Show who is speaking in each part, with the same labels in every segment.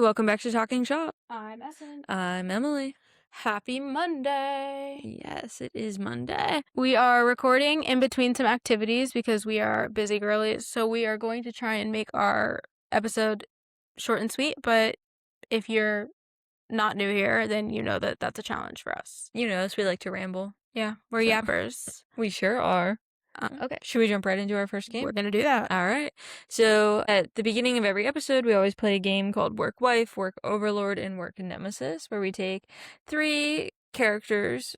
Speaker 1: welcome back to Talking Shop.
Speaker 2: I'm Essen.
Speaker 1: I'm Emily.
Speaker 2: Happy Monday.
Speaker 1: Yes, it is Monday.
Speaker 2: We are recording in between some activities because we are busy girlies. So we are going to try and make our episode short and sweet. But if you're not new here, then you know that that's a challenge for us.
Speaker 1: You know us, we like to ramble.
Speaker 2: Yeah, we're yappers.
Speaker 1: We sure are.
Speaker 2: Okay.
Speaker 1: Should we jump right into our first game?
Speaker 2: We're going to do that.
Speaker 1: All right. So at the beginning of every episode, we always play a game called Work Wife, Work Overlord, and Work Nemesis, where we take 3 characters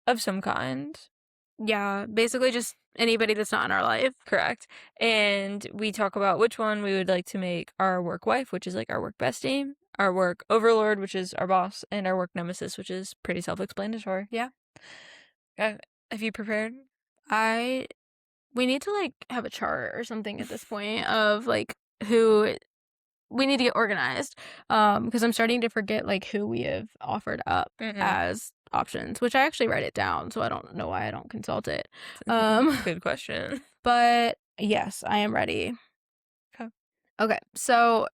Speaker 1: of some kind.
Speaker 2: Yeah, basically just anybody that's not in our life.
Speaker 1: Correct. And we talk about which one we would like to make our work wife, which is like our work bestie, our work overlord, which is our boss, and our work nemesis, which is pretty self-explanatory.
Speaker 2: Yeah.
Speaker 1: Have you prepared?
Speaker 2: We need to like have a chart or something at this point of like who we need to get organized. Because I'm starting to forget like who we have offered up as options, which I actually write it down, so I don't know why I don't consult it.
Speaker 1: Good question.
Speaker 2: But yes, I am ready. Okay. So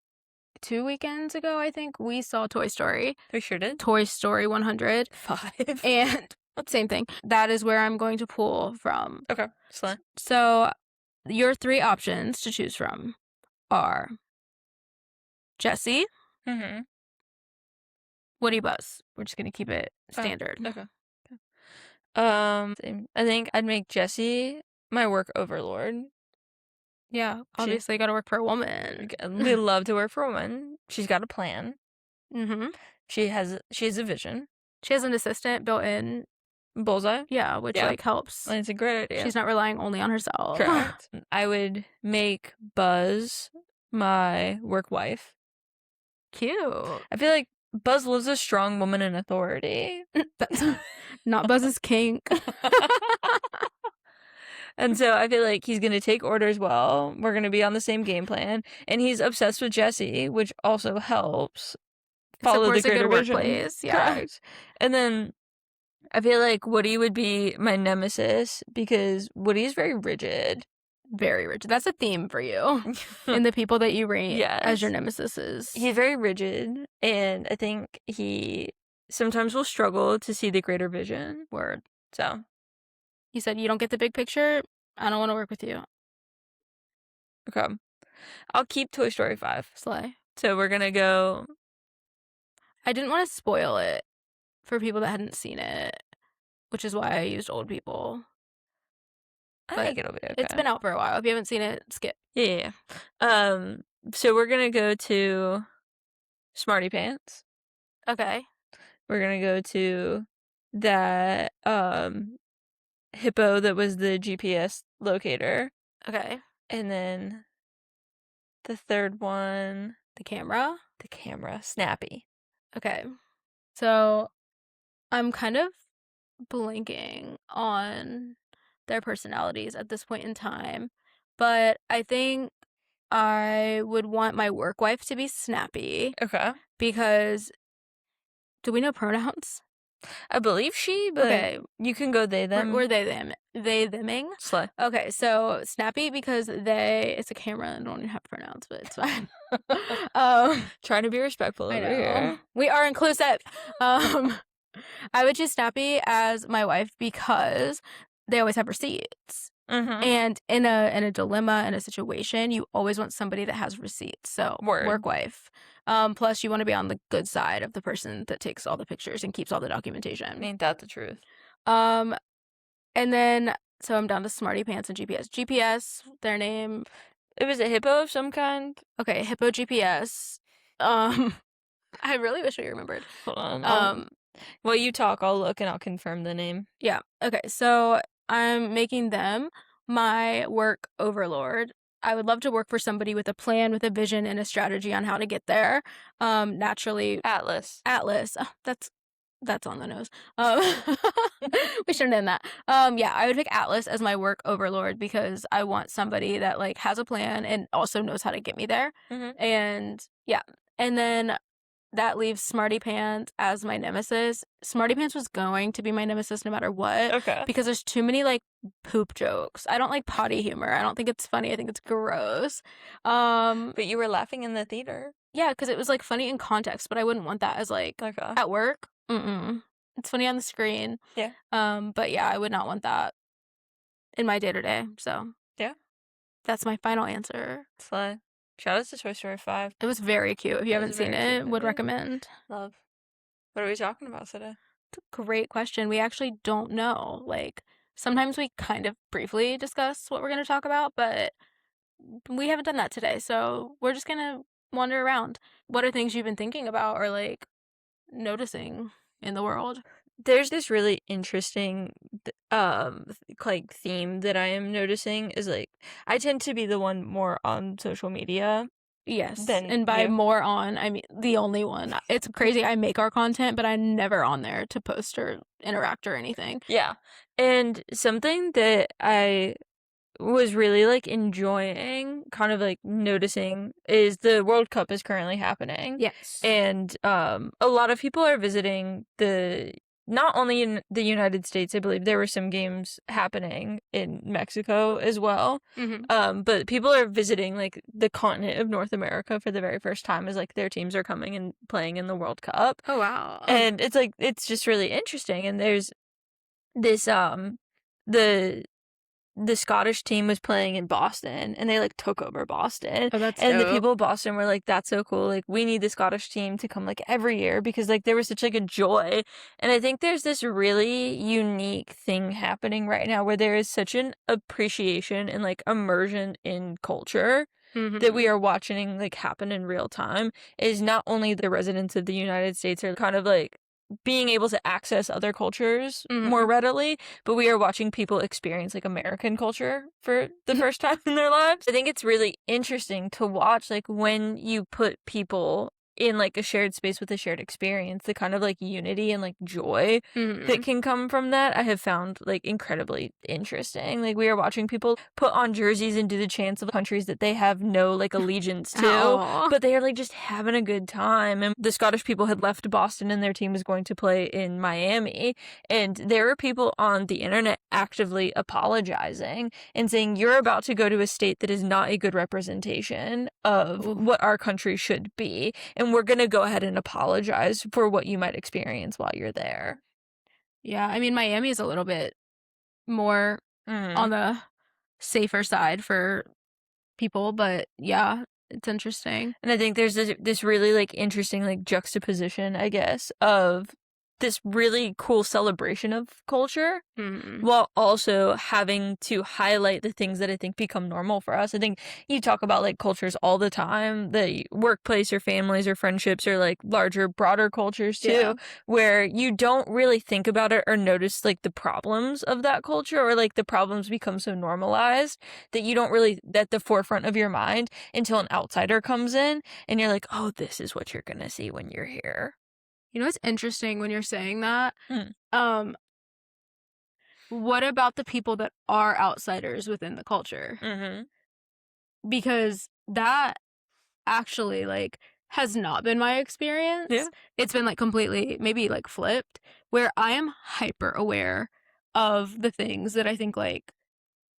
Speaker 2: 2 weekends ago, I think we saw Toy Story.
Speaker 1: We sure did.
Speaker 2: Toy Story 100.
Speaker 1: 5.
Speaker 2: And same thing. That is where I'm going to pull from.
Speaker 1: Okay. Slay.
Speaker 2: So your 3 options to choose from are Jesse, Woody, Buzz. We're just gonna keep it standard.
Speaker 1: Okay. I think I'd make Jesse my work overlord.
Speaker 2: Yeah, obviously, got to work for a woman.
Speaker 1: We love to work for a woman. She's got a plan.
Speaker 2: Mm-hmm.
Speaker 1: She has a vision.
Speaker 2: She has an assistant built in.
Speaker 1: Bullseye.
Speaker 2: Yeah, which like helps.
Speaker 1: It's a great idea.
Speaker 2: She's not relying only on herself.
Speaker 1: Correct. I would make Buzz my work wife.
Speaker 2: Cute.
Speaker 1: I feel like Buzz loves a strong woman in authority.
Speaker 2: That's not Buzz's kink.
Speaker 1: And so I feel like he's going to take orders well. We're going to be on the same game plan. And he's obsessed with Jesse, which also helps follow the greater vision.
Speaker 2: Workplace. Yeah.
Speaker 1: Correct. And then I feel like Woody would be my nemesis because Woody is very rigid.
Speaker 2: Very rigid. That's a theme for you. And the people that you rate as your nemesis is.
Speaker 1: He's very rigid. And I think he sometimes will struggle to see the greater vision.
Speaker 2: Word.
Speaker 1: So.
Speaker 2: He said, you don't get the big picture? I don't want to work with you.
Speaker 1: Okay. I'll keep Toy Story 5.
Speaker 2: Slay.
Speaker 1: So we're going to go.
Speaker 2: I didn't want to spoil it for people that hadn't seen it, which is why I used old people.
Speaker 1: I think it'll be okay.
Speaker 2: It's been out for a while. If you haven't seen it, skip.
Speaker 1: Yeah. So we're going to go to Smarty Pants.
Speaker 2: Okay.
Speaker 1: We're going to go to that hippo that was the GPS locator.
Speaker 2: Okay.
Speaker 1: And then the third one.
Speaker 2: The camera?
Speaker 1: The camera. Snappy.
Speaker 2: Okay. So I'm kind of blanking on their personalities at this point in time. But I think I would want my work wife to be Snappy.
Speaker 1: Okay.
Speaker 2: Because do we know pronouns?
Speaker 1: I believe she, but you can go they, them.
Speaker 2: Or they, them. They, theming.
Speaker 1: Slay.
Speaker 2: Okay, so Snappy because it's a camera and don't even have pronouns, but it's fine.
Speaker 1: Trying to be respectful over here.
Speaker 2: We are inclusive. I would choose Snappy as my wife because they always have receipts. And in a dilemma, in a situation, you always want somebody that has receipts. So work wife. Plus, you want to be on the good side of the person that takes all the pictures and keeps all the documentation.
Speaker 1: Ain't that the truth?
Speaker 2: And then, so I'm down to Smarty Pants and GPS. GPS, their name.
Speaker 1: It was a hippo of some kind.
Speaker 2: Okay, hippo GPS. I really wish we remembered.
Speaker 1: Hold on. While you talk, I'll look and I'll confirm the name.
Speaker 2: Yeah. Okay, so I'm making them my work overlord. I would love to work for somebody with a plan, with a vision, and a strategy on how to get there. Naturally.
Speaker 1: Atlas.
Speaker 2: Oh, that's on the nose. We shouldn't end that. Yeah, I would pick Atlas as my work overlord because I want somebody that like has a plan and also knows how to get me there. And yeah, and then that leaves Smarty Pants as my nemesis. Smarty Pants was going to be my nemesis no matter what.
Speaker 1: Okay.
Speaker 2: Because there's too many, like, poop jokes. I don't like potty humor. I don't think it's funny. I think it's gross.
Speaker 1: But you were laughing in the theater.
Speaker 2: Yeah, because it was like funny in context, but I wouldn't want that as like
Speaker 1: Okay.
Speaker 2: at work. It's funny on the screen.
Speaker 1: Yeah.
Speaker 2: But yeah, I would not want that in my day to day. So
Speaker 1: Yeah.
Speaker 2: that's my final answer.
Speaker 1: Slay. Shout out to Toy Story 5.
Speaker 2: It was very cute. If you
Speaker 1: That was
Speaker 2: haven't
Speaker 1: a
Speaker 2: seen
Speaker 1: very cute
Speaker 2: it, would
Speaker 1: movie.
Speaker 2: recommend.
Speaker 1: Love. What are we talking about today?
Speaker 2: It's a great question. We actually don't know. Like, sometimes we kind of briefly discuss what we're going to talk about, but we haven't done that today. So we're just going to wander around. What are things you've been thinking about or like noticing in the world?
Speaker 1: There's this really interesting like theme that I am noticing is like I tend to be the one more on social media
Speaker 2: Yes.
Speaker 1: than
Speaker 2: And by
Speaker 1: you.
Speaker 2: more on, I mean the only one. It's crazy. I make our content, but I'm never on there to post or interact or anything.
Speaker 1: Yeah. And something that I was really like enjoying, kind of like noticing, is the World Cup is currently happening.
Speaker 2: Yes.
Speaker 1: And a lot of people are visiting the not only in the United States, I believe there were some games happening in Mexico as well. But people are visiting like the continent of North America for the very first time as like their teams are coming and playing in the World Cup.
Speaker 2: Oh, wow.
Speaker 1: And it's like it's just really interesting. And there's this the Scottish team was playing in Boston and they like took over Boston.
Speaker 2: Oh, that's
Speaker 1: And the
Speaker 2: dope.
Speaker 1: people of Boston were like, that's so cool. Like, we need the Scottish team to come like every year because like there was such like a joy. And I think there's this really unique thing happening right now where there is such an appreciation and like immersion in culture that we are watching like happen in real time. Is not only the residents of the United States are kind of like being able to access other cultures more readily, but we are watching people experience like American culture for the first time in their lives. I think it's really interesting to watch like when you put people in like a shared space with a shared experience, the kind of like unity and like joy that can come from that, I have found like incredibly interesting. Like we are watching people put on jerseys and do the chants of countries that they have no like allegiance to,
Speaker 2: Aw.
Speaker 1: but they are like just having a good time. And the Scottish people had left Boston and their team was going to play in Miami. And there were people on the internet actively apologizing and saying, you're about to go to a state that is not a good representation of what our country should be. And we're going to go ahead and apologize for what you might experience while you're there.
Speaker 2: Yeah, I mean, Miami is a little bit more on the safer side for people, but yeah, it's interesting.
Speaker 1: And I think there's this really like interesting like juxtaposition, I guess, of this really cool celebration of culture while also having to highlight the things that I think become normal for us. I think you talk about like cultures all the time, the workplace or families or friendships or like larger, broader cultures too, where you don't really think about it or notice like the problems of that culture, or like the problems become so normalized that you don't really at the forefront of your mind until an outsider comes in and you're like, oh, this is what you're gonna see when you're here.
Speaker 2: You know what's interesting when you're saying that? What about the people that are outsiders within the culture? Because that actually like has not been my experience.
Speaker 1: Yeah.
Speaker 2: It's been like completely maybe like flipped, where I am hyper aware of the things that I think like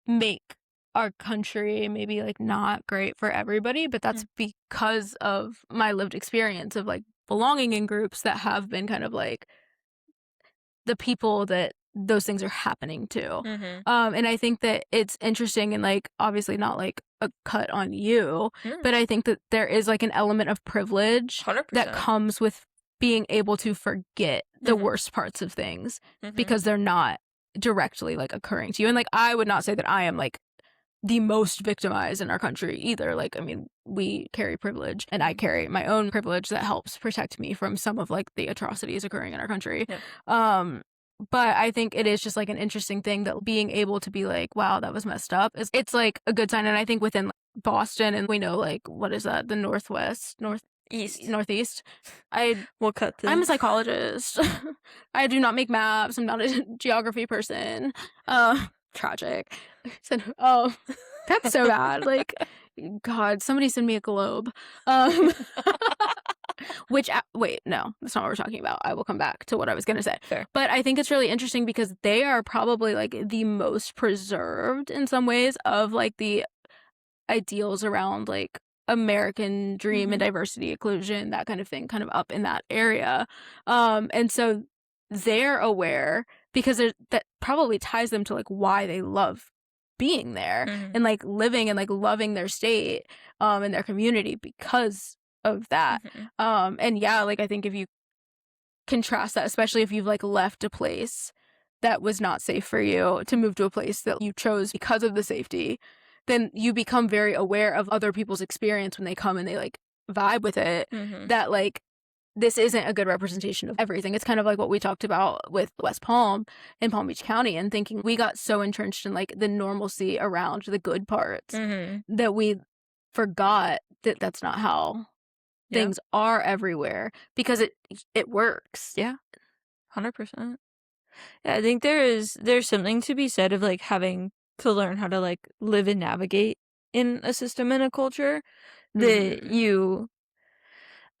Speaker 2: make our country maybe like not great for everybody, but that's because of my lived experience of like belonging in groups that have been kind of like the people that those things are happening to. And I think that it's interesting and like obviously not like a cut on you, but I think that there is like an element of privilege
Speaker 1: 100%.
Speaker 2: that comes with being able to forget the worst parts of things because they're not directly like occurring to you. And like I would not say that I am like the most victimized in our country either. Like, I mean, we carry privilege and I carry my own privilege that helps protect me from some of like the atrocities occurring in our country. But I think it is just like an interesting thing that being able to be like, wow, that was messed up. It's like a good sign. And I think within like, Boston, and we know like, what is that? The Northeast.
Speaker 1: We'll cut this.
Speaker 2: I'm a psychologist. I do not make maps. I'm not a geography person. Tragic. That's so bad. Like, God, somebody send me a globe. Wait, no, that's not what we're talking about. I will come back to what I was going to say.
Speaker 1: Fair.
Speaker 2: But I think it's really interesting because they are probably like the most preserved in some ways of like the ideals around like American dream and diversity, inclusion, that kind of thing, kind of up in that area. And so they're aware because that probably ties them to like why they love being there and like living and like loving their state and their community because of that. And yeah, like I think if you contrast that, especially if you've like left a place that was not safe for you to move to a place that you chose because of the safety, then you become very aware of other people's experience when they come and they like vibe with it, that like this isn't a good representation of everything. It's kind of like what we talked about with West Palm and Palm Beach County, and thinking we got so entrenched in like the normalcy around the good parts that we forgot that that's not how things are everywhere, because it works.
Speaker 1: Yeah, 100%. Yeah, I think there's something to be said of like having to learn how to like live and navigate in a system and a culture that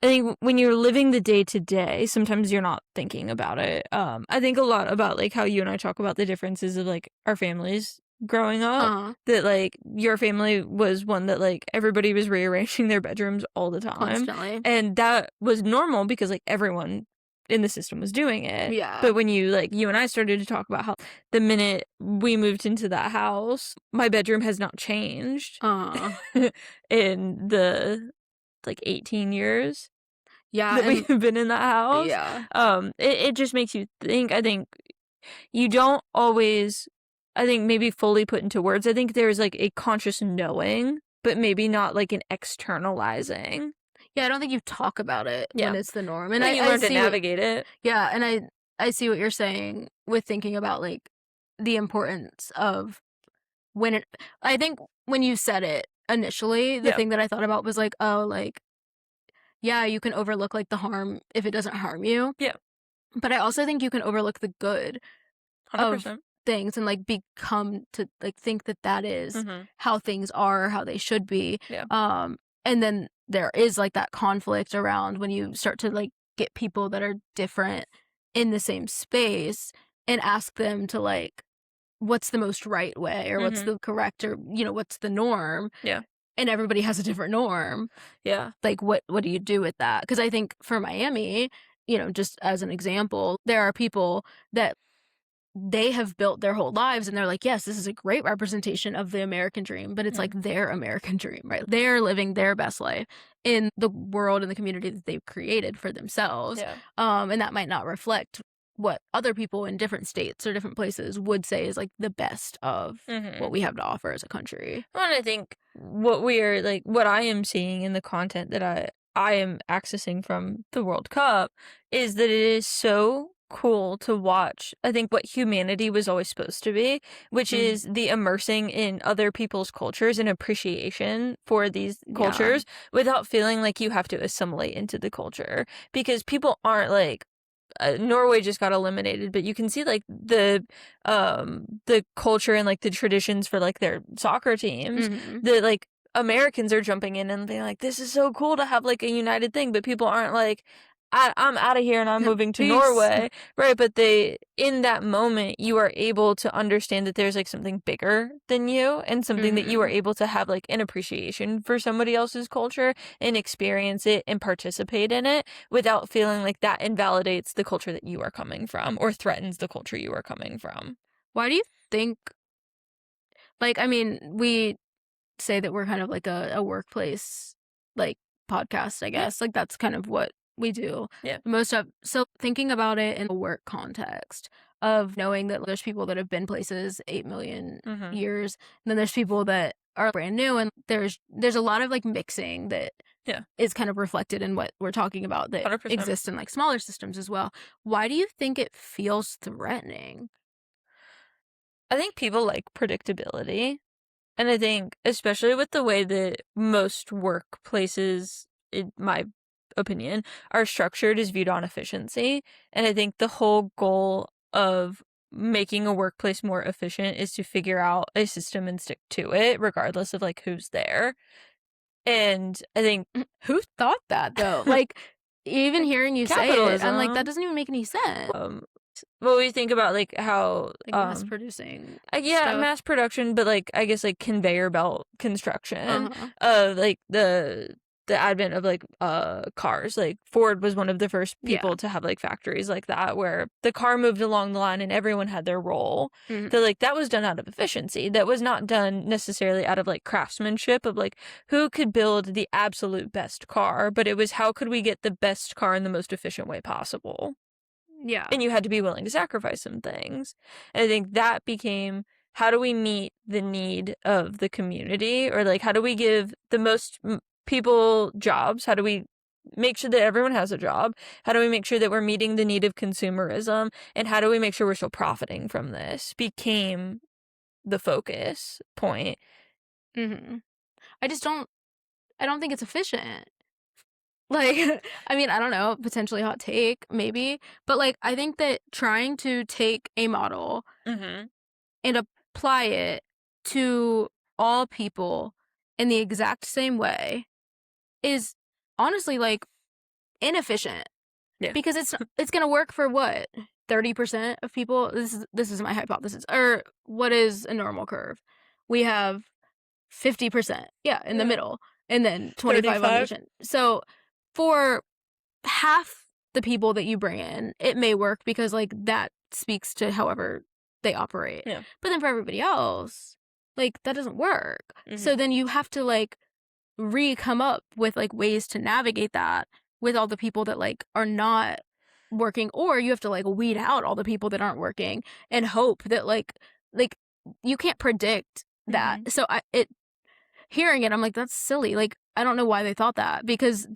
Speaker 1: I think when you're living the day to day, sometimes you're not thinking about it. I think a lot about like how you and I talk about the differences of like our families growing up. That like your family was one that like everybody was rearranging their bedrooms all the time.
Speaker 2: Constantly.
Speaker 1: And that was normal because like everyone in the system was doing it.
Speaker 2: Yeah.
Speaker 1: But when you and I started to talk about how the minute we moved into that house, my bedroom has not changed in the like 18 years that we've been in that house. It just makes you think. I think you don't always, I think, maybe fully put into words. I think there's like a conscious knowing, but maybe not like an externalizing.
Speaker 2: Yeah, I don't think you talk about it when it's the norm. And
Speaker 1: you learn to navigate it.
Speaker 2: Yeah, and I see what you're saying with thinking about like the importance of I think when you said it initially, the thing that I thought about was like, oh, like, yeah, you can overlook like the harm if it doesn't harm you.
Speaker 1: Yeah.
Speaker 2: But I also think you can overlook the good
Speaker 1: 100%.
Speaker 2: of things and like become to like think that is how things are, how they should be. And then there is like that conflict around when you start to like get people that are different in the same space and ask them to like, what's the most right way, or what's the correct, or what's the norm. And everybody has a different norm. Like what do you do with that? Because I think for Miami, just as an example, there are people that they have built their whole lives and they're like, yes, this is a great representation of the American dream, but it's like their American dream, right? They're living their best life in the world and the community that they've created for themselves. And that might not reflect what other people in different states or different places would say is like the best of what we have to offer as a country.
Speaker 1: Well, and I think what I am seeing in the content that I am accessing from the World Cup is that it is so cool to watch. I think what humanity was always supposed to be, which is the immersing in other people's cultures and appreciation for these cultures without feeling like you have to assimilate into the culture, because people aren't like Norway just got eliminated, but you can see like the culture and like the traditions for like their soccer teams that like Americans are jumping in and being like, this is so cool to have like a united thing, but people aren't like, I'm out of here and I'm moving to Norway, right? But in that moment, you are able to understand that there's like something bigger than you, and something that you are able to have like an appreciation for somebody else's culture and experience it and participate in it without feeling like that invalidates the culture that you are coming from or threatens the culture you are coming from.
Speaker 2: Why do you think, like, I mean, we say that we're kind of like a workplace like podcast, I guess. Like that's kind of what we do most of. So thinking about it in a work context of knowing that there's people that have been places 8 million years, and then there's people that are brand new, and there's a lot of like mixing that is kind of reflected in what we're talking about that
Speaker 1: 100%.
Speaker 2: exists in like smaller systems as well. Why do you think it feels threatening?
Speaker 1: I think people like predictability. And I think, especially with the way that most workplaces, in my opinion, are structured, is viewed on efficiency. And I think the whole goal of making a workplace more efficient is to figure out a system and stick to it, regardless of like who's there. And I think,
Speaker 2: who thought that though? Like, even hearing you say it, I'm like, that doesn't even make any sense.
Speaker 1: well, we think about like how
Speaker 2: like mass producing
Speaker 1: yeah,
Speaker 2: stuff.
Speaker 1: mass production, but like I guess like conveyor belt construction
Speaker 2: Uh-huh.
Speaker 1: of like the advent of like cars. Like Ford was one of the first people
Speaker 2: Yeah.
Speaker 1: to have like factories like that where the car moved along the line and everyone had their role.
Speaker 2: Mhm.
Speaker 1: That like that was done out of efficiency. That was not done necessarily out of like craftsmanship of like who could build the absolute best car, but it was how could we get the best car in the most efficient way possible.
Speaker 2: Yeah.
Speaker 1: And you had to be willing to sacrifice some things. And I think that became how do we meet the need of the community, or like how do we give the most people jobs? How do we make sure that everyone has a job? How do we make sure that we're meeting the need of consumerism? And how do we make sure we're still profiting from this? Became the focus point.
Speaker 2: Mm-hmm. I don't think it's efficient. Like, I mean, I don't know, potentially hot take, maybe. But, like, I think that trying to take a model
Speaker 1: Mm-hmm.
Speaker 2: and apply it to all people in the exact same way is honestly, like, inefficient.
Speaker 1: Yeah.
Speaker 2: Because it's gonna work for what? 30% of people? This is my hypothesis. Or what is a normal curve? We have 50%, yeah, in the middle, and then 25 on
Speaker 1: 35.
Speaker 2: each end. So for half the people that you bring in, it may work because like that speaks to however they operate.
Speaker 1: Yeah.
Speaker 2: But then for everybody else, like that doesn't work.
Speaker 1: Mm-hmm.
Speaker 2: So then you have to like come up with like ways to navigate that with all the people that like are not working, or you have to like weed out all the people that aren't working and hope that like you can't predict that.
Speaker 1: Mm-hmm.
Speaker 2: So hearing it, I'm like, that's silly. Like, I don't know why they thought that, because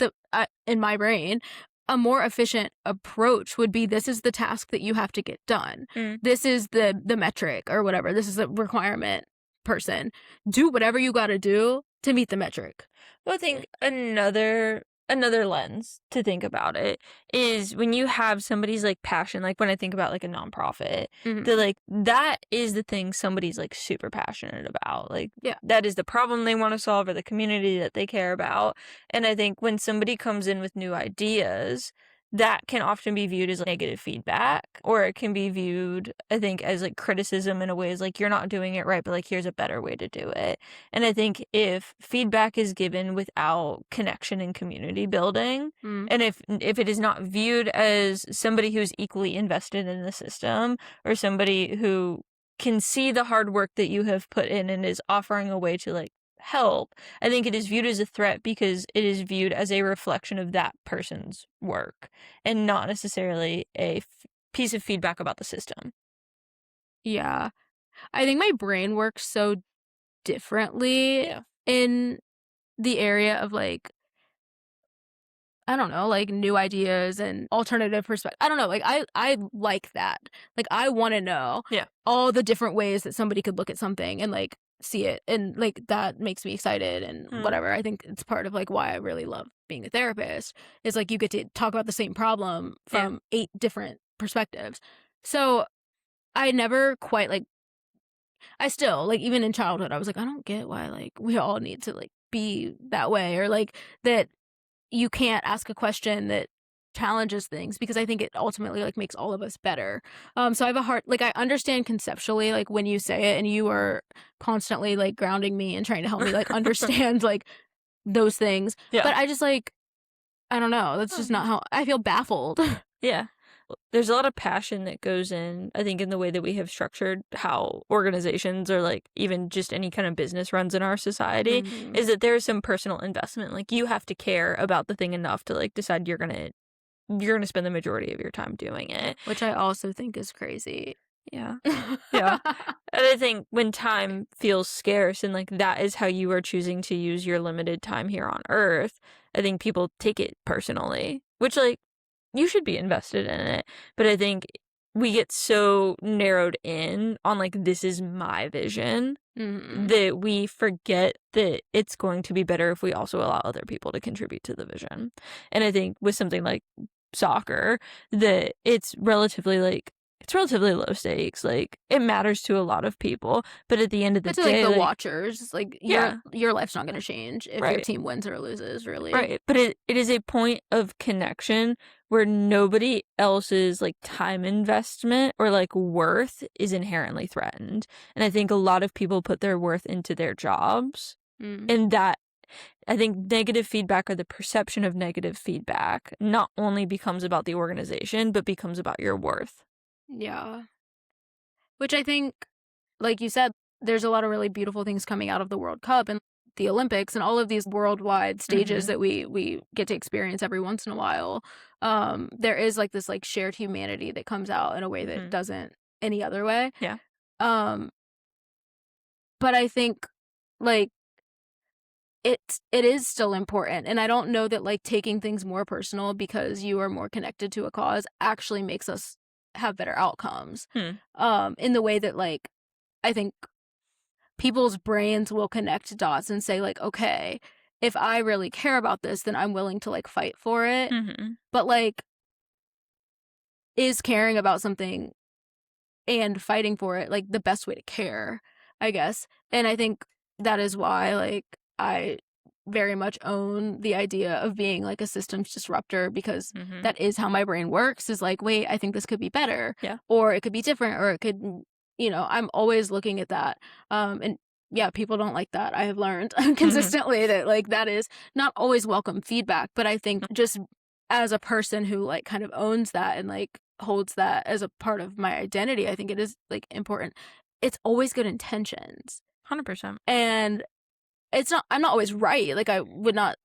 Speaker 2: in my brain, a more efficient approach would be this is the task that you have to get done.
Speaker 1: Mm.
Speaker 2: This is the metric or whatever. This is the requirement person. Do whatever you got to do to meet the metric.
Speaker 1: Well, I think another lens to think about it is when you have somebody's like passion, like when I think about like a nonprofit, like that is the thing somebody's like super passionate about. Like that is the problem they want to solve or the community that they care about. And I think when somebody comes in with new ideas, that can often be viewed as like negative feedback, or it can be viewed, I think, as like criticism in a way, is like you're not doing it right, but like here's a better way to do it. And I think if feedback is given without connection and community building, and if it is not viewed as somebody who's equally invested in the system, or somebody who can see the hard work that you have put in and is offering a way to like help, I think it is viewed as a threat because it is viewed as a reflection of that person's work and not necessarily a piece of feedback about the system.
Speaker 2: Yeah. I think my brain works so differently in the area of like, I don't know, like new ideas and alternative perspective. I don't know, like I like that. Like I want to know all the different ways that somebody could look at something and like see it, and like that makes me excited and whatever. I think it's part of like why I really love being a therapist, is like you get to talk about the same problem from 8 different perspectives. So I never quite like, I still like, even in childhood I was like, I don't get why like we all need to like be that way, or like that you can't ask a question that challenges things, because I think it ultimately like makes all of us better. So I have a hard, like I understand conceptually like when you say it, and you are constantly like grounding me and trying to help me like understand like those things. But I just like, I don't know, that's just not how I feel. Baffled.
Speaker 1: Yeah. There's a lot of passion that goes in, I think, in the way that we have structured how organizations, or like even just any kind of business runs in our society, is that there's some personal investment. Like you have to care about the thing enough to like decide you're gonna spend the majority of your time doing it,
Speaker 2: which I also think is crazy.
Speaker 1: Yeah. And I think when time feels scarce and like that is how you are choosing to use your limited time here on Earth, I think people take it personally, which like you should be invested in it. But I think we get so narrowed in on like, this is my vision, that we forget that it's going to be better if we also allow other people to contribute to the vision. And I think with something like soccer, that it's relatively like it's relatively low stakes. Like, it matters to a lot of people, but at the end of the
Speaker 2: But to like
Speaker 1: day,
Speaker 2: the
Speaker 1: like,
Speaker 2: watchers, like
Speaker 1: yeah,
Speaker 2: your life's not gonna change if your
Speaker 1: right,
Speaker 2: team wins or loses, really.
Speaker 1: right. But it is a point of connection where nobody else's like time investment or like worth is inherently threatened. And I think a lot of people put their worth into their jobs,
Speaker 2: Mm,
Speaker 1: and that I think negative feedback or the perception of negative feedback not only becomes about the organization, but becomes about your worth.
Speaker 2: yeah. Which I think, like you said, there's a lot of really beautiful things coming out of the World Cup and the Olympics and all of these worldwide stages
Speaker 1: Mhm.
Speaker 2: that we get to experience every once in a while. There is like this like shared humanity that comes out in a way that
Speaker 1: Mhm.
Speaker 2: doesn't any other way.
Speaker 1: Yeah.
Speaker 2: Um, but I think like it is still important, and I don't know that like taking things more personal because you are more connected to a cause actually makes us have better outcomes.
Speaker 1: Hmm.
Speaker 2: In the way that like I think people's brains will connect dots and say like, okay, if I really care about this, then I'm willing to like fight for it.
Speaker 1: Mhm.
Speaker 2: But like, is caring about something and fighting for it like the best way to care, I guess. And I think that is why like I very much own the idea of being like a systems disruptor, because
Speaker 1: Mhm.
Speaker 2: that is how my brain works, is like, wait, I think this could be better,
Speaker 1: Yeah.
Speaker 2: or it could be different, or it could, I'm always looking at that. And yeah, people don't like that. I have learned
Speaker 1: Mhm.
Speaker 2: consistently that like that is not always welcome feedback, but I think just as a person who like kind of owns that and like holds that as a part of my identity, I think it is like important. It's always good intentions.
Speaker 1: 100%.
Speaker 2: And I'm not always right. Like I would not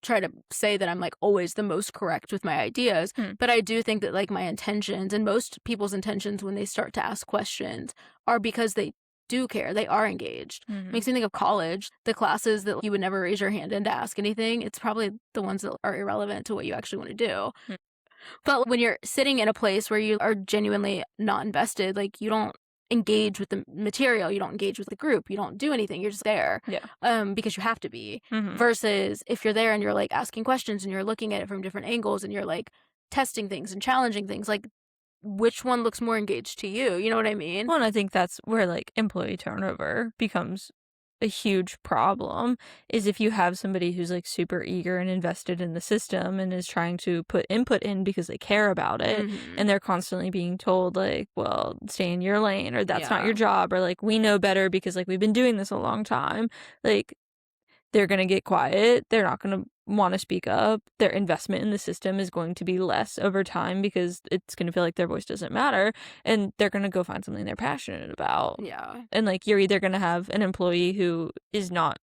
Speaker 2: try to say that I'm like always the most correct with my ideas,
Speaker 1: Hmm.
Speaker 2: but I do think that like my intentions and most people's intentions when they start to ask questions are because they do care. They are engaged.
Speaker 1: Mhm.
Speaker 2: Makes me think of college, the classes that you would never raise your hand in to ask anything. It's probably the ones that are irrelevant to what you actually want to do.
Speaker 1: Mm.
Speaker 2: But when you're sitting in a place where you are genuinely not invested, like you don't engage with the material, you don't engage with the group, you don't do anything, you're just there,
Speaker 1: Yeah.
Speaker 2: because you have to be.
Speaker 1: Mhm.
Speaker 2: Versus if you're there and you're like asking questions and you're looking at it from different angles and you're like testing things and challenging things, like which one looks more engaged to you? You know what I mean?
Speaker 1: Well, and I think that's where like employee turnover becomes a huge problem, is if you have somebody who's like super eager and invested in the system and is trying to put input in because they care about it,
Speaker 2: Hmm.
Speaker 1: and they're constantly being told like, well, stay in your lane, or that's not your
Speaker 2: Yeah.
Speaker 1: job, or like, we know better because like we've been doing this a long time. Like, they're going to get quiet. They're not going to want to speak up. Their investment in the system is going to be less over time because it's going to feel like their voice doesn't matter. And they're going to go find something they're passionate about.
Speaker 2: Yeah.
Speaker 1: And like, you're either going to have an employee who is not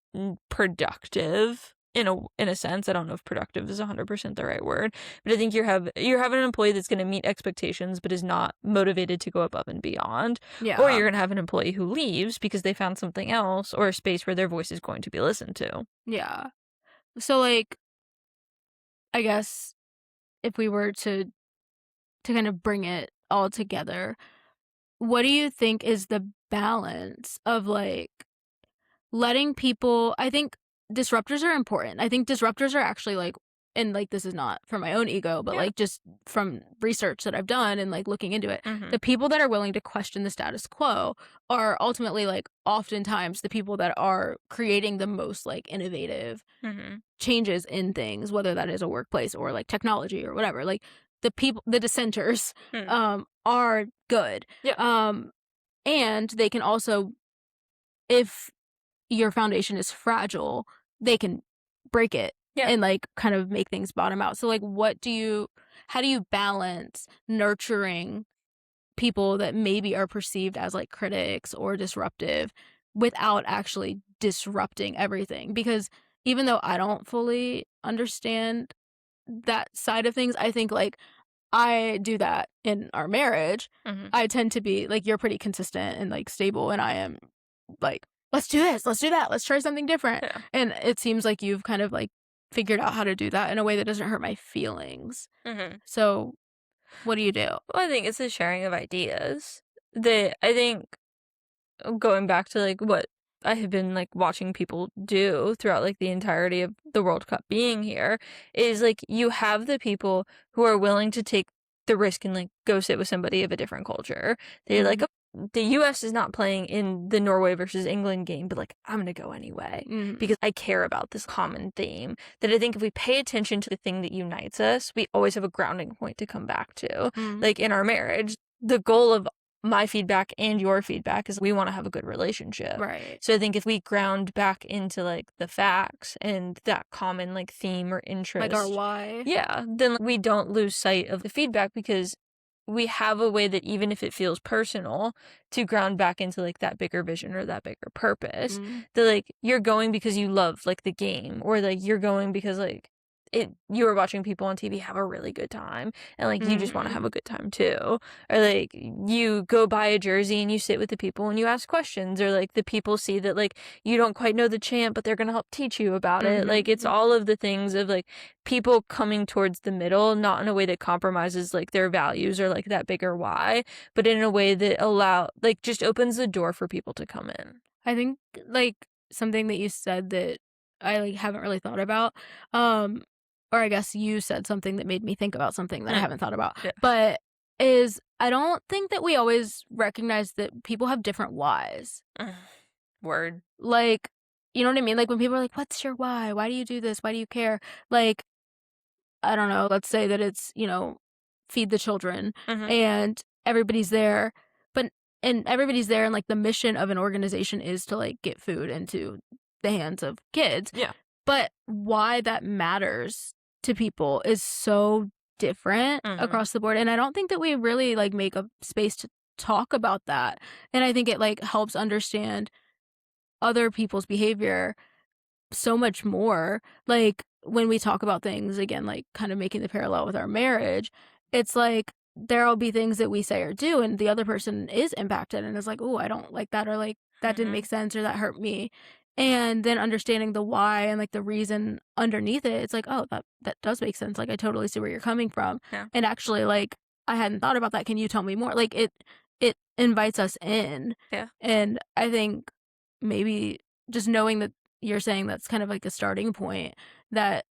Speaker 1: productive in a sense. I don't know if productive is 100% the right word, but I think you're having an employee that's going to meet expectations but is not motivated to go above and beyond, or
Speaker 2: Yeah.
Speaker 1: you're going to have an employee who leaves because they found something else or a space where their voice is going to be listened to.
Speaker 2: Yeah. So like I guess if we were to kind of bring it all together, what do you think is the balance of like letting people, I think disruptors are important. I think disruptors are actually like, and like this is not for my own ego, but
Speaker 1: Yeah.
Speaker 2: like just from research that I've done and like looking into it,
Speaker 1: Mhm.
Speaker 2: the people that are willing to question the status quo are ultimately like oftentimes the people that are creating the most like innovative
Speaker 1: Mhm.
Speaker 2: changes in things, whether that is a workplace or like technology or whatever. Like the dissenters
Speaker 1: Mm.
Speaker 2: are good.
Speaker 1: Yeah.
Speaker 2: Um and they can also, if your foundation is fragile, they can break it
Speaker 1: Yeah.
Speaker 2: and like kind of make things bottom out. So like how do you balance nurturing people that maybe are perceived as like critics or disruptive without actually disrupting everything? Because even though I don't fully understand that side of things, I think like I do that in our marriage.
Speaker 1: Mhm.
Speaker 2: I tend to be like, you're pretty consistent and like stable, and I am like, let's do this, let's do that, let's try something different.
Speaker 1: Yeah.
Speaker 2: And it seems like you've kind of like figured out how to do that in a way that doesn't hurt my feelings.
Speaker 1: Mhm.
Speaker 2: So, what do you do?
Speaker 1: Well, I think it's the sharing of ideas. I think going back to like what I have been like watching people do throughout like the entirety of the World Cup being here is like, you have the people who are willing to take the risk and like go sit with somebody of a different culture. They're like, oh, the US is not playing in the Norway versus England game, but like I'm gonna go anyway because I care about this common theme. That I think if we pay attention to the thing that unites us, we always have a grounding point to come back to. Like in our marriage, the goal of my feedback and your feedback is we want to have a good relationship.
Speaker 2: Right.
Speaker 1: So I think if we ground back into like the facts and that common like theme or interest,
Speaker 2: Like our why.
Speaker 1: yeah, then we don't lose sight of the feedback because we have a way that even if it feels personal to ground back into like that bigger vision or that bigger purpose, that like you're going because you love like the game, or like you're going because like you were watching people on TV have a really good time and like you just want to have a good time too, or like you go buy a jersey and you sit with the people and you ask questions, or like the people see that like you don't quite know the chant but they're gonna help teach you about it. Like it's all of the things of like people coming towards the middle, not in a way that compromises like their values or like that bigger why, but in a way that just opens the door for people to come in.
Speaker 2: I think like something that you said that I like haven't really thought about, or I guess you said something that made me think about something that I haven't thought about.
Speaker 1: Yeah.
Speaker 2: But is I don't think that we always recognize that people have different whys.
Speaker 1: Word.
Speaker 2: Like, you know what I mean? Like when people are like, "What's your why? Why do you do this? Why do you care?" Like, I don't know, let's say that it's, feed the children and everybody's there, but and everybody's there and like the mission of an organization is to like get food into the hands of kids.
Speaker 1: Yeah.
Speaker 2: But why that matters to people is so different across the board. And I don't think that we really like make a space to talk about that. And I think it like helps understand other people's behavior so much more. Like when we talk about things again, like kind of making the parallel with our marriage, it's like there'll be things that we say or do and the other person is impacted and is like, "Oh, I don't like that," or like that didn't make sense or that hurt me. And then understanding the why and like the reason underneath it, it's like, "Oh, that does make sense. Like I totally see where you're coming from."
Speaker 1: Yeah.
Speaker 2: And actually like I hadn't thought about that. Can you tell me more? Like it invites us in.
Speaker 1: Yeah.
Speaker 2: And I think maybe just knowing that you're saying that's kind of like a starting point, that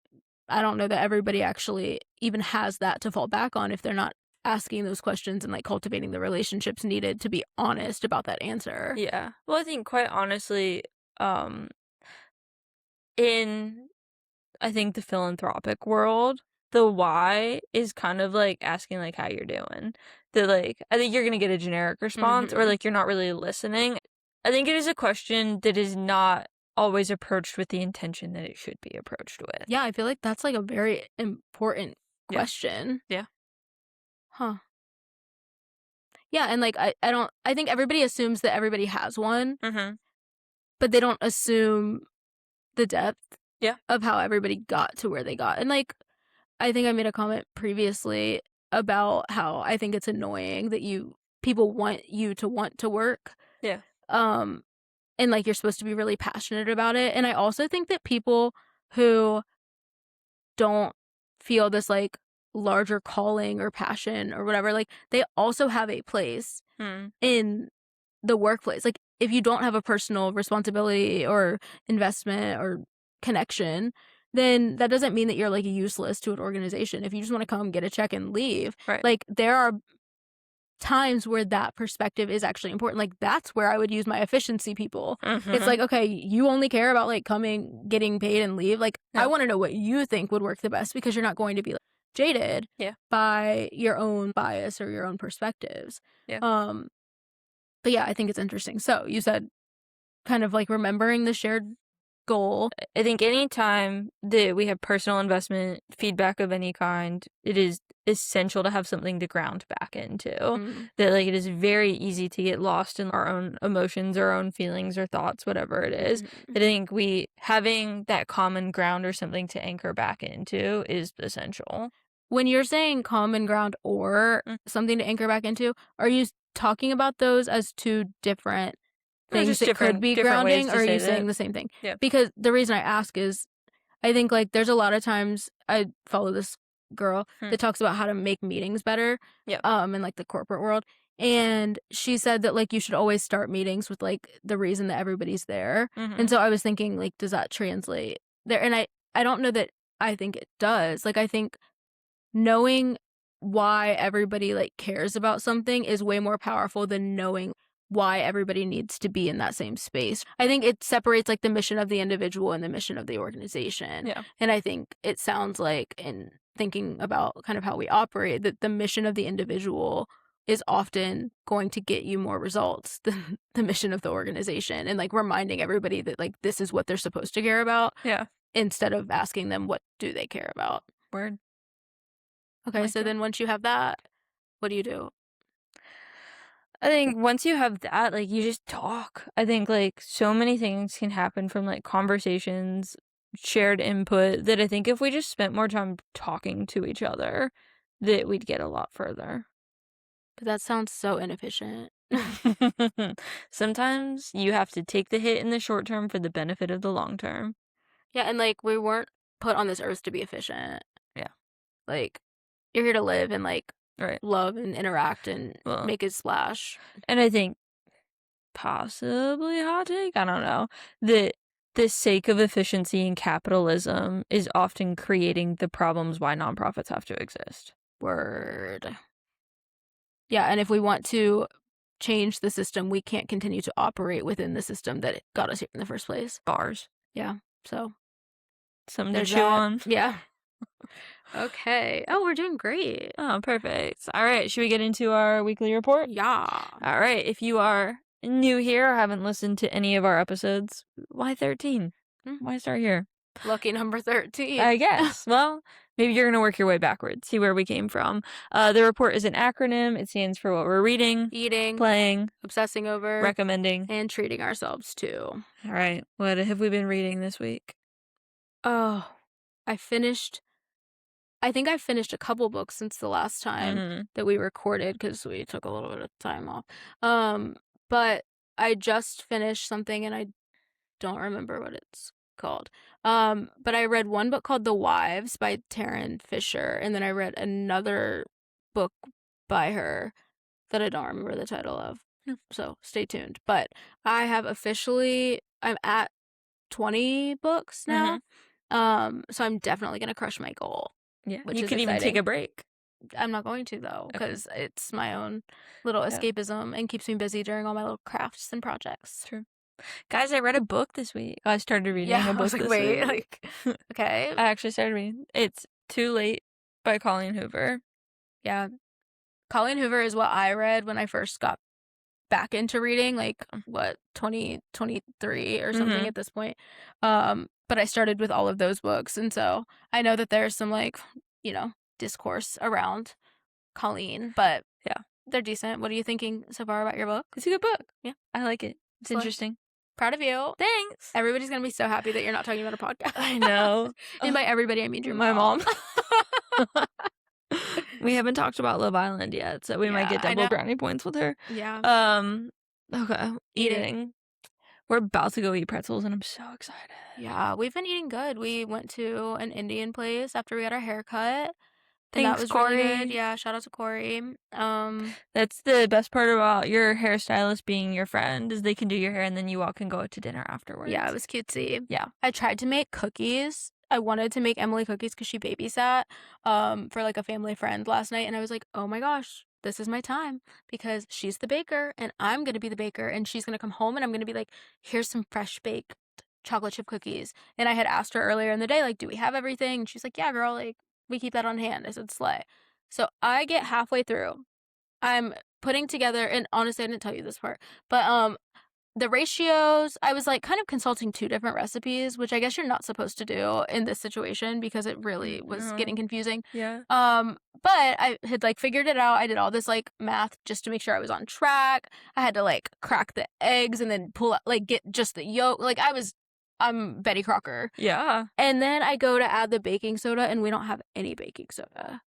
Speaker 2: I don't know that everybody actually even has that to fall back on if they're not asking those questions and like cultivating the relationships needed to be honest about that answer.
Speaker 1: Yeah. Well, I think quite honestly, in I think the philanthropic world, the why is kind of like asking like how you're doing. Like I think you're gonna get a generic response or like you're not really listening. I think it is a question that is not always approached with the intention that it should be approached with.
Speaker 2: Yeah, I feel like that's like a very important question.
Speaker 1: Yeah.
Speaker 2: Huh. Yeah, and like I think everybody assumes that everybody has one, but they don't assume the depth of how everybody got to where they got. And like I think I made a comment previously about how I think it's annoying that people want you to want to work.
Speaker 1: Yeah.
Speaker 2: And like you're supposed to be really passionate about it. And I also think that people who don't feel this like larger calling or passion or whatever, like they also have a place in the workplace. Like if you don't have a personal responsibility or investment or connection, then that doesn't mean that you're like useless to an organization. If you just want to come get a check and leave,
Speaker 1: Right.
Speaker 2: like there are times where that perspective is actually important. Like that's where I would use my efficiency people. It's like, okay, you only care about like coming, getting paid and leave. Like I want to know what you think would work the best, because you're not going to be like, jaded by your own bias or your own perspectives. But yeah, I think it's interesting. So you said kind of like remembering the shared goal.
Speaker 1: I think anytime that we have personal investment, feedback of any kind, it is essential to have something to ground back into. That like it is very easy to get lost in our own emotions, our own feelings or thoughts, whatever it is. I think having that common ground or something to anchor back into is essential.
Speaker 2: When you're saying common ground or something to anchor back into, are you talking about those as two different things that could be grounding, or are you saying the same thing?
Speaker 1: Yeah.
Speaker 2: Because the reason I ask is I think like there's a lot of times I follow this girl that talks about how to make meetings better in like the corporate world, and she said that like you should always start meetings with like the reason that everybody's there. And so I was thinking like, does that translate there? And I don't know that I think it does. Like I think knowing why everybody like cares about something is way more powerful than knowing why everybody needs to be in that same space. I think it separates like the mission of the individual and the mission of the organization.
Speaker 1: Yeah.
Speaker 2: And I think it sounds like, in thinking about kind of how we operate, that the mission of the individual is often going to get you more results than the mission of the organization, and like reminding everybody that like this is what they're supposed to care about,
Speaker 1: Yeah.
Speaker 2: instead of asking them what do they care about.
Speaker 1: Word.
Speaker 2: Okay,
Speaker 1: Like
Speaker 2: so
Speaker 1: that.
Speaker 2: then once you have that, what do you do?
Speaker 1: I think once you have that, like, you just talk. I think, like, so many things can happen from, like, conversations, shared input, that I think if we just spent more time talking to each other, that we'd get a lot further.
Speaker 2: But that sounds so inefficient.
Speaker 1: Sometimes you have to take the hit in the short term for the benefit of the long term.
Speaker 2: Yeah, and like we weren't put on this earth to be efficient.
Speaker 1: Yeah.
Speaker 2: Like you're here to live and like
Speaker 1: Right.
Speaker 2: love and interact and
Speaker 1: Well,
Speaker 2: make a splash.
Speaker 1: and I think possibly hot take, I don't know, that the sake of efficiency and capitalism is often creating the problems why nonprofits have to exist.
Speaker 2: Word. Yeah, and if we want to change the system, we can't continue to operate within the system that got us here in the first place.
Speaker 1: Bars.
Speaker 2: Yeah. So
Speaker 1: Something to
Speaker 2: there's
Speaker 1: chew
Speaker 2: that.
Speaker 1: on.
Speaker 2: Yeah. Okay. Oh, we're doing great.
Speaker 1: Oh, perfect. All right, should we get into our weekly report?
Speaker 2: Yeah.
Speaker 1: All right, if you are new here or haven't listened to any of our episodes, why 13? Why start here?
Speaker 2: Lucky number 13.
Speaker 1: I guess. Well, maybe you're going to work your way backwards, see where we came from. The report is an acronym. It stands for what we're reading,
Speaker 2: Eating,
Speaker 1: playing,
Speaker 2: obsessing over,
Speaker 1: recommending,
Speaker 2: and treating ourselves too.
Speaker 1: All right, what have we been reading this week?
Speaker 2: Oh, I think I finished a couple books since the last time that we recorded, because we took a little bit of time off. But I just finished something and I don't remember what it's called. But I read one book called The Wives by Taryn Fisher, and then I read another book by her that I don't remember the title of. So stay tuned. But I'm at 20 books now. So I'm definitely gonna crush my goal.
Speaker 1: Yeah,
Speaker 2: which
Speaker 1: you
Speaker 2: is
Speaker 1: could even take
Speaker 2: exciting.
Speaker 1: a break.
Speaker 2: I'm not going to, though,
Speaker 1: Okay.
Speaker 2: because it's my own little
Speaker 1: Yeah.
Speaker 2: escapism and keeps me busy during all my little crafts and projects.
Speaker 1: True. Guys, I read a book this week. I started reading a
Speaker 2: I
Speaker 1: book
Speaker 2: was like,
Speaker 1: this
Speaker 2: wait,
Speaker 1: week.
Speaker 2: like, okay.
Speaker 1: I actually started reading. It's Too Late by Colleen Hoover.
Speaker 2: Yeah. Colleen Hoover is what I read when I first got back into reading, like, 2023 or something at this point. But I started with all of those books, and so I know that there's some, like, discourse around Colleen, but
Speaker 1: yeah,
Speaker 2: they're decent. What are you thinking so far about your book?
Speaker 1: It's a good book.
Speaker 2: Yeah.
Speaker 1: I like it. It's interesting.
Speaker 2: Proud of you.
Speaker 1: Thanks.
Speaker 2: Everybody's going to be so happy that you're not talking about a podcast.
Speaker 1: I know.
Speaker 2: And by everybody, I mean your
Speaker 1: my mom.
Speaker 2: mom.
Speaker 1: We haven't talked about Love Island yet, so we might get double brownie points with her.
Speaker 2: Yeah.
Speaker 1: Okay. Eating. We're about to go eat pretzels, and I'm so excited.
Speaker 2: Yeah, we've been eating good. We went to an Indian place after we got our hair cut. And
Speaker 1: Thanks,
Speaker 2: that was
Speaker 1: Corey.
Speaker 2: really good. Yeah, shout out to Corey.
Speaker 1: That's the best part about your hairstylist being your friend, is they can do your hair and then you all can go out to dinner afterwards.
Speaker 2: Yeah, it was cutesy.
Speaker 1: Yeah.
Speaker 2: I tried to make cookies. I wanted to make Emily cookies because she babysat for like a family friend last night, and I was like, oh my gosh, this is my time, because she's the baker and I'm gonna be the baker, and she's gonna come home and I'm gonna be like, here's some fresh baked chocolate chip cookies. And I had asked her earlier in the day, like, do we have everything? And she's like, yeah, girl, like, we keep that on hand. I said, slay. So I get halfway through. I'm putting together, and honestly, I didn't tell you this part, but the ratios, I was like kind of consulting 2 different recipes, which I guess you're not supposed to do in this situation because it really was getting confusing.
Speaker 1: Yeah.
Speaker 2: But I had like figured it out. I did all this like math just to make sure I was on track. I had to like crack the eggs and then pull out, like, get just the yolk. Like I'm Betty Crocker.
Speaker 1: Yeah.
Speaker 2: And then I go to add the baking soda, and we don't have any baking soda.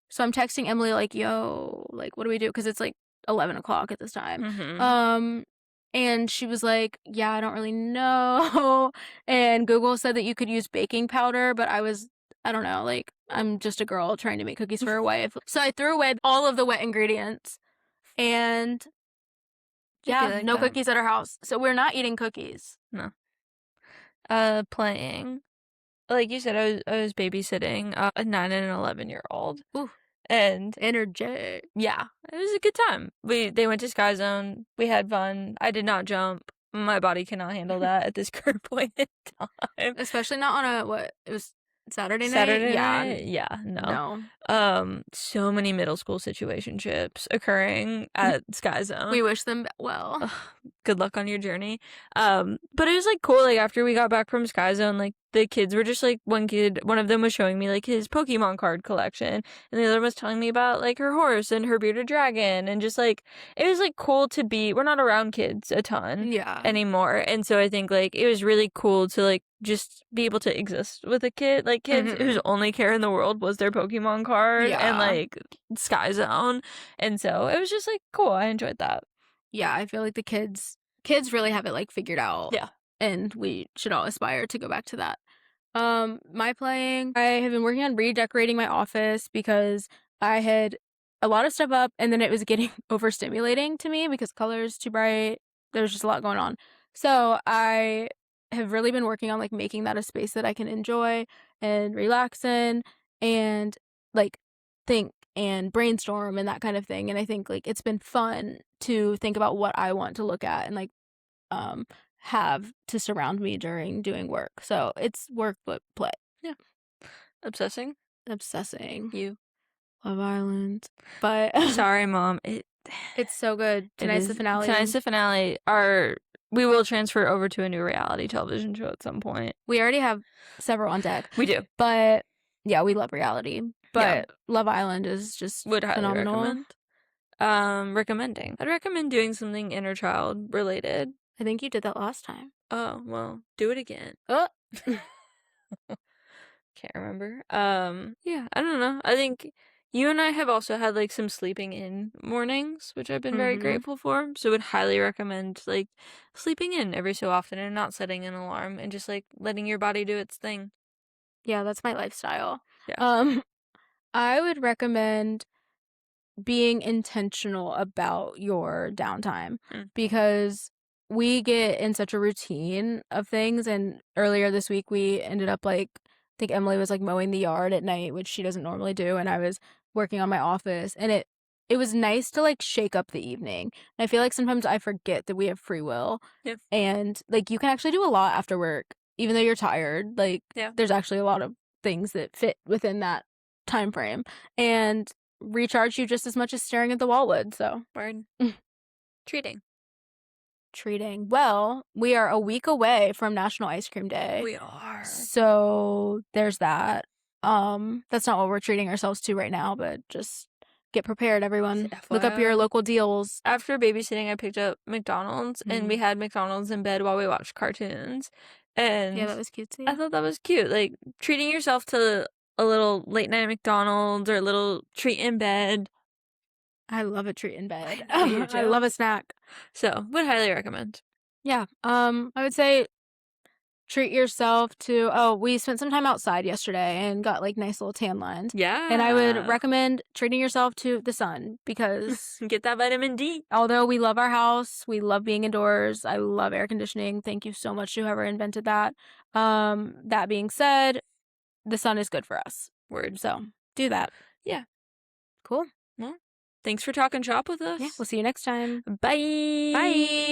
Speaker 2: So I'm texting Emily like, yo, like, what do we do? Because it's like 11 o'clock at this time. And she was like, yeah, I don't really know. And Google said that you could use baking powder, but I don't know, like, I'm just a girl trying to make cookies for her wife. So I threw away all of the wet ingredients, and yeah,
Speaker 1: like
Speaker 2: no
Speaker 1: that.
Speaker 2: cookies at our house. So we're not eating cookies.
Speaker 1: No. Playing. Like you said, I was babysitting a 9 and an 11-year-old.
Speaker 2: Ooh.
Speaker 1: And
Speaker 2: Energy.
Speaker 1: yeah, it was a good time. They went to Sky Zone. We had fun. I did not jump. My body cannot handle that at this current point in time.
Speaker 2: Especially not on it was Saturday night?
Speaker 1: Saturday
Speaker 2: Yeah.
Speaker 1: night? Yeah, no.
Speaker 2: No.
Speaker 1: So many middle school situationships occurring at Sky Zone.
Speaker 2: We wish them well.
Speaker 1: Ugh, good luck on your journey. But it was like cool. Like after we got back from Sky Zone, like the kids were just like one of them was showing me like his Pokemon card collection, and the other was telling me about like her horse and her bearded dragon, and just like it was like cool to be. We're not around kids a ton
Speaker 2: Yeah.
Speaker 1: anymore, and so I think like it was really cool to like just be able to exist with a kid, like kids whose only care in the world was their Pokemon card and like Sky Zone, and so it was just like cool. I enjoyed that.
Speaker 2: Yeah, I feel like the kids really have it like figured out.
Speaker 1: Yeah.
Speaker 2: And we should all aspire to go back to that. My playing, I have been working on redecorating my office because I had a lot of stuff up and then it was getting overstimulating to me because color is too bright. There's just a lot going on. So I have really been working on like making that a space that I can enjoy and relax in and like think and brainstorm and that kind of thing. And I think like it's been fun to think about what I want to look at and like have to surround me during doing work. So it's work but play.
Speaker 1: Yeah. Obsessing.
Speaker 2: You. Love Island. But
Speaker 1: sorry, Mom.
Speaker 2: It's so good. Tonight's the finale.
Speaker 1: Tonight's the finale. We will transfer over to a new reality television show at some point.
Speaker 2: We already have several on deck.
Speaker 1: We do.
Speaker 2: But yeah, we love reality. But Love Island is just phenomenal.
Speaker 1: Recommending. I'd recommend doing something inner child related.
Speaker 2: I think you did that last time.
Speaker 1: Oh, well, do it again.
Speaker 2: Oh.
Speaker 1: Can't remember. Yeah, I don't know. I think you and I have also had like some sleeping in mornings, which I've been very grateful for. So would highly recommend like sleeping in every so often and not setting an alarm and just like letting your body do its thing.
Speaker 2: Yeah, that's my lifestyle.
Speaker 1: Yeah.
Speaker 2: I would recommend being intentional about your downtime because we get in such a routine of things. And earlier this week, we ended up like, I think Emily was like mowing the yard at night, which she doesn't normally do. And I was working on my office and it was nice to like shake up the evening. And I feel like sometimes I forget that we have free will and like you can actually do a lot after work, even though you're tired. Like there's actually a lot of things that fit within that time frame and recharge you just as much as staring at the wall would. So
Speaker 1: word.
Speaker 2: Treating. Well, we are a week away from National Ice Cream Day.
Speaker 1: We are.
Speaker 2: So there's that. That's not what we're treating ourselves to right now, but just get prepared, everyone. Look up your local deals.
Speaker 1: After babysitting, I picked up McDonald's and we had McDonald's in bed while we watched cartoons. And
Speaker 2: yeah, that was cute too.
Speaker 1: I thought that was cute. Like treating yourself to a little late night McDonald's or a little treat in bed.
Speaker 2: I love a treat in bed. I love a snack.
Speaker 1: So, would highly recommend.
Speaker 2: Yeah. I would say treat yourself to we spent some time outside yesterday and got like nice little tan lines.
Speaker 1: Yeah.
Speaker 2: And I would recommend treating yourself to the sun because
Speaker 1: get that vitamin D.
Speaker 2: Although we love our house, we love being indoors. I love air conditioning. Thank you so much to whoever invented that. That being said, the sun is good for us.
Speaker 1: Word.
Speaker 2: So, do that.
Speaker 1: Yeah.
Speaker 2: Cool.
Speaker 1: Well, thanks for talking shop with us.
Speaker 2: Yeah, we'll see you next time.
Speaker 1: Bye.
Speaker 2: Bye.